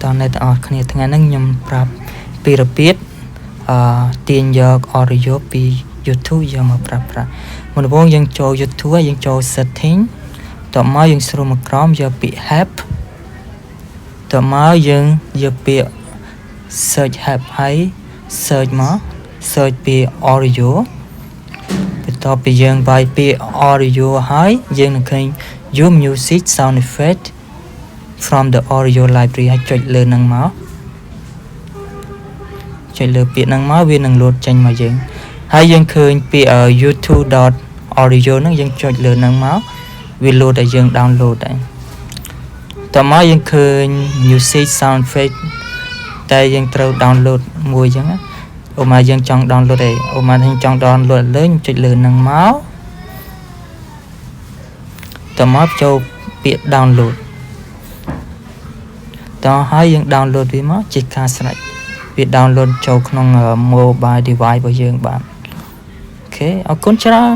តនៅទាំងអស់គ្នាថ្ងៃហ្នឹងខ្ញុំប្រាប់ពីរបៀបទាញយក audio ពី YouTube យកមកប្រើប្រាស់មុនដំបូងយើងចូល YouTube យើងចូល setting តមកយើងស្រួលមកក្រោមយកពាក្យ help តមកយើងយកពាក្យ search help ហើយ search មក search ពាក្យ audio បន្ទាប់ពីយើងបាយពាក្យ audio ហើយយើងនឹងឃើញ your music sound effect from the audio library ហើយចុចលើនឹងមកចុចលើពាក្យហ្នឹងមកវានឹងលោតចេញមកយើងហើយយើងឃើញពាក្យ youtube.audio ហ្នឹងយើងចុចលើហ្នឹងមកវាលោតឲ្យយើង download ដែរតមកយើងឃើញ music sound effect តែយើងត្រូវ download មួយអញ្ចឹងអូម៉ាយើងចង់ download ឯងអូម៉ាយើងចង់ download លើចុចលើហ្នឹងមកតមកចូលពាក្យ download តហើយយើង download វាមកជាការស្រេចវា download ចូលក្នុង mobile device របស់យើងបាទអូខេអរគុណច្រើន